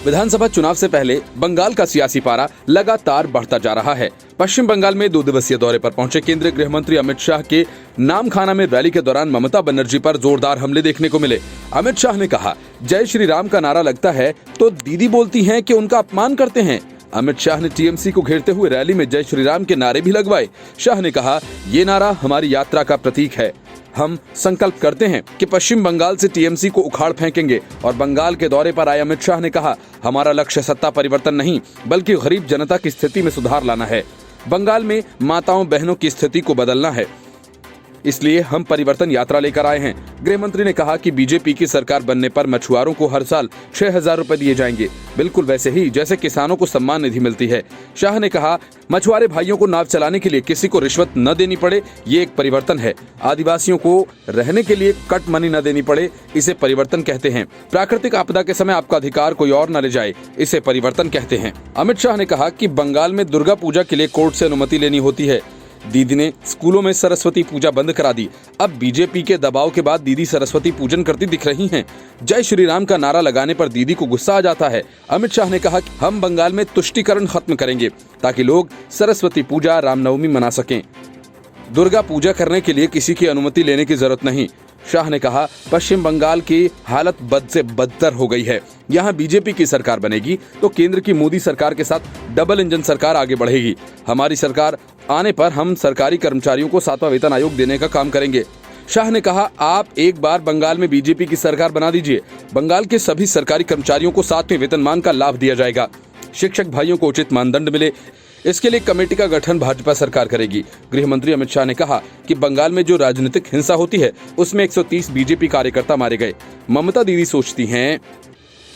विधानसभा चुनाव से पहले बंगाल का सियासी पारा लगातार बढ़ता जा रहा है। पश्चिम बंगाल में 2 दिवसीय दौरे पर पहुंचे केंद्रीय गृह मंत्री अमित शाह के नामखाना में रैली के दौरान ममता बनर्जी पर जोरदार हमले देखने को मिले। अमित शाह ने कहा, जय श्री राम का नारा लगता है तो दीदी बोलती हैं कि उनका अपमान करते हैं। अमित शाह ने टीएमसी को घेरते हुए रैली में जय श्री राम के नारे भी लगवाए। शाह ने कहा, ये नारा हमारी यात्रा का प्रतीक है। हम संकल्प करते हैं कि पश्चिम बंगाल से टीएमसी को उखाड़ फेंकेंगे। और बंगाल के दौरे पर आए अमित शाह ने कहा, हमारा लक्ष्य सत्ता परिवर्तन नहीं बल्कि गरीब जनता की स्थिति में सुधार लाना है। बंगाल में माताओं बहनों की स्थिति को बदलना है, इसलिए हम परिवर्तन यात्रा लेकर आए हैं। गृह मंत्री ने कहा कि बीजेपी की सरकार बनने पर मछुआरों को हर साल 6,000 रुपए दिए जाएंगे, बिल्कुल वैसे ही जैसे किसानों को सम्मान निधि मिलती है। शाह ने कहा, मछुआरे भाइयों को नाव चलाने के लिए किसी को रिश्वत न देनी पड़े, ये एक परिवर्तन है। आदिवासियों को रहने के लिए कट मनी न देनी पड़े, इसे परिवर्तन कहते हैं। प्राकृतिक आपदा के समय आपका अधिकार कोई और न ले जाए, इसे परिवर्तन कहते हैं। अमित शाह ने कहा कि बंगाल में दुर्गा पूजा के लिए कोर्ट से अनुमति लेनी होती है। दीदी ने स्कूलों में सरस्वती पूजा बंद करा दी। अब बीजेपी के दबाव के बाद दीदी सरस्वती पूजन करती दिख रही हैं। जय श्री राम का नारा लगाने पर दीदी को गुस्सा आ जाता है। अमित शाह ने कहा कि हम बंगाल में तुष्टीकरण खत्म करेंगे ताकि लोग सरस्वती पूजा, रामनवमी मना सकें। दुर्गा पूजा करने के लिए किसी की अनुमति लेने की जरूरत नहीं। शाह ने कहा, पश्चिम बंगाल की हालत बद से बदतर हो गई है। यहाँ बीजेपी की सरकार बनेगी तो केंद्र की मोदी सरकार के साथ डबल इंजन सरकार आगे बढ़ेगी। हमारी सरकार आने पर हम सरकारी कर्मचारियों को 7वां वेतन आयोग देने का काम करेंगे। शाह ने कहा, आप एक बार बंगाल में बीजेपी की सरकार बना दीजिए, बंगाल के सभी सरकारी कर्मचारियों को 7वें वेतनमान का लाभ दिया जाएगा। शिक्षक भाइयों को उचित मानदंड मिले, इसके लिए कमेटी का गठन भाजपा सरकार करेगी। गृह मंत्री अमित शाह ने कहा कि बंगाल में जो राजनीतिक हिंसा होती है उसमें 130 बीजेपी कार्यकर्ता मारे गए। ममता दीदी सोचती हैं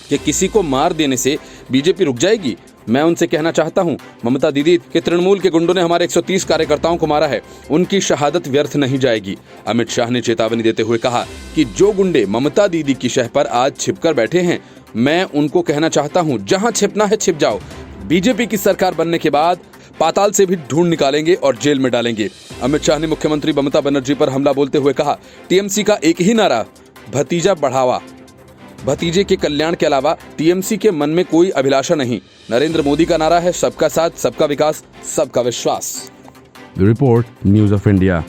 कि किसी को मार देने से बीजेपी रुक जाएगी। मैं उनसे कहना चाहता हूं, ममता दीदी के तृणमूल के गुंडों ने हमारे 130 कार्यकर्ताओं को मारा है, उनकी शहादत व्यर्थ नहीं जाएगी। अमित शाह ने चेतावनी देते हुए कहा कि जो गुंडे ममता दीदी की शह पर आज छिपकर बैठे हैं, मैं उनको कहना चाहता हूं, जहां छिपना है छिप जाओ। बीजेपी की सरकार बनने के बाद पाताल से भी ढूंढ निकालेंगे और जेल में डालेंगे। अमित शाह ने मुख्यमंत्री ममता बनर्जी पर हमला बोलते हुए कहा, टीएमसी का एक ही नारा, भतीजा बढ़ावा। भतीजे के कल्याण के अलावा टीएमसी के मन में कोई अभिलाषा नहीं। नरेंद्र मोदी का नारा है, सबका साथ, सबका विकास, सबका विश्वास। The report, News of India।